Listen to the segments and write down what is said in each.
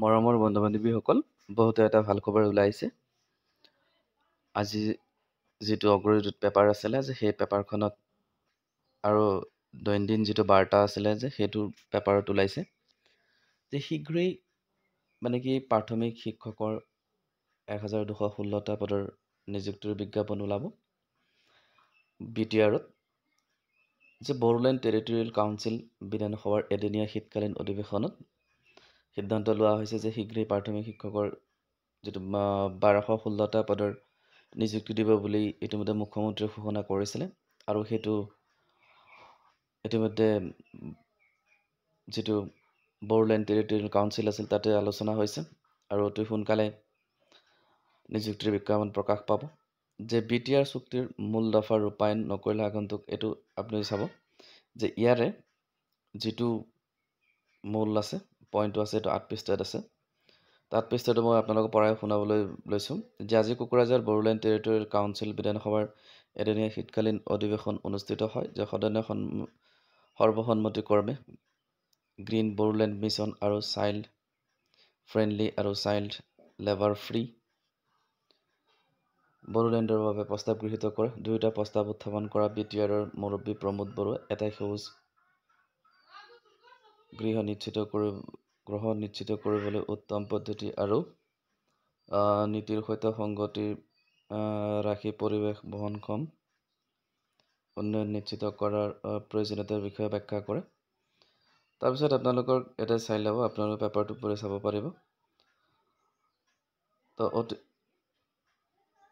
মৰমৰ বন্ধু বান্ধৱীসকল, বহুতো এটা ভাল খবৰ ওলাইছে। আজি যিটো অগ্ৰদূত পেপাৰ আছিলে যে সেই পেপাৰখনত আৰু দৈনন্দিন যিটো বাৰ্তা আছিলে যে সেইটো পেপাৰত ওলাইছে যে শীঘ্ৰেই মানে কি প্ৰাথমিক শিক্ষকৰ 1216টা পদৰ নিযুক্তিৰ বিজ্ঞাপন ওলাব। BTR-ত যে বড়োলেণ্ড টেৰিটৰিয়েল কাউন্সিল বিধানসভাৰ এদিনীয়া শীতকালীন অধিৱেশনত সিদ্ধান্ত লোৱা হৈছে যে শীঘ্ৰেই প্ৰাথমিক শিক্ষকৰ যিটো 1216টা পদৰ নিযুক্তি দিব বুলি ইতিমধ্যে মুখ্যমন্ত্ৰীয়ে ঘোষণা কৰিছিলে আৰু সেইটো ইতিমধ্যে যিটো বড়োলেণ্ড টেৰিটৰিয়েল কাউন্সিল আছিল তাতে আলোচনা হৈছে আৰু অতি সোনকালে নিযুক্তিৰ বিজ্ঞাপন প্ৰকাশ পাব। যে BTR চুক্তিৰ মূল দফা ৰূপায়ণ নকৰিলে আগন্তুক এইটো আপুনি চাব যে ইয়াৰে যিটো মূল আছে পইণ্টটো আছে এইটো 8 পৃষ্ঠাত আছে। 8 পৃষ্ঠাটো মই আপোনালোকক পঢ়াই শুনাবলৈ লৈছোঁ যে আজি কোকৰাঝাৰ বড়োলেণ্ড টেৰিটৰিয়েল কাউন্সিল বিধানসভাৰ এদিনীয়া শীতকালীন অধিৱেশন অনুষ্ঠিত হয় যে সদনৰ সৰ্বসন্মতিক্ৰমে গ্ৰীণ বড়োলেণ্ড মিছন আৰু চাইল্ড ফ্ৰেণ্ডলি আৰু চাইল্ড লেবাৰ ফ্ৰী বড়োলেণ্ডৰ বাবে প্ৰস্তাৱ গৃহীত কৰে। দুয়োটা প্ৰস্তাৱ উত্থাপন কৰা BTR-ৰ মুৰব্বী প্ৰমোদ বড়োৱে এটাই সেউজ গৃহ নিশ্চিত কৰিবলৈ উত্তম পদ্ধতি আৰু নীতিৰ সৈতে সংগতি ৰাখি পৰিৱেশ বহনক্ষম উন্নয়ন নিশ্চিত কৰাৰ প্ৰয়োজনীয়তাৰ বিষয়ে ব্যাখ্যা কৰে। তাৰপিছত আপোনালোকৰ এটা চাই ল'ব, আপোনালোকে পেপাৰটো পঢ়ি চাব পাৰিব। তো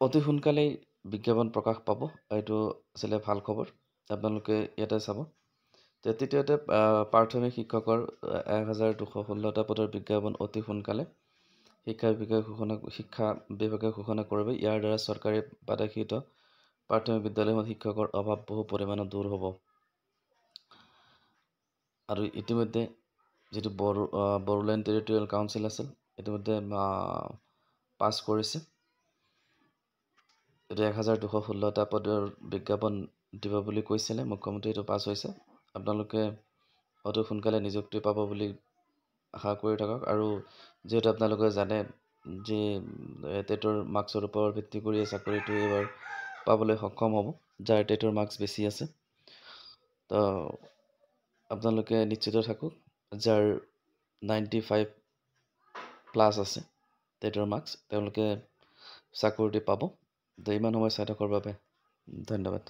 অতি সোনকালেই বিজ্ঞাপন প্ৰকাশ পাব, এইটো আছিলে ভাল খবৰ। আপোনালোকে ইয়াতে চাব। তৃতীয়তে প্ৰাথমিক শিক্ষকৰ 1216টা পদৰ বিজ্ঞাপন অতি সোনকালে শিক্ষা বিভাগে ঘোষণা কৰিব। ইয়াৰ দ্বাৰা চৰকাৰী বাধাকৃত প্ৰাথমিক বিদ্যালয়সমূহত শিক্ষকৰ অভাৱ বহু পৰিমাণত দূৰ হ'ব। আৰু ইতিমধ্যে যিটো বড়োলেণ্ড টেৰিটৰিয়েল কাউন্সিল আছিল ইতিমধ্যে পাছ কৰিছে। এইটো 1216টা পদৰ বিজ্ঞাপন দিব বুলি কৈছিলে মুখ্যমন্ত্ৰী, এইটো পাছ হৈছে। আপোনালোকে অতি সোনকালে নিযুক্তি পাব বুলি আশা কৰি থাকক। আৰু যিহেতু আপোনালোকে জানে যে টেটৰ মাৰ্কছৰ ওপৰত ভিত্তি কৰি চাকৰিটো এইবাৰ পাবলৈ সক্ষম হ'ব, যাৰ টেটৰ মাৰ্কছ বেছি আছে। তো আপোনালোকে নিশ্চিত থাকক, যাৰ 95+ আছে টেটৰ মাৰ্কছ, তেওঁলোকে চাকৰিটো পাব। তো ইমান সময় চাই থকাৰ বাবে ধন্যবাদ।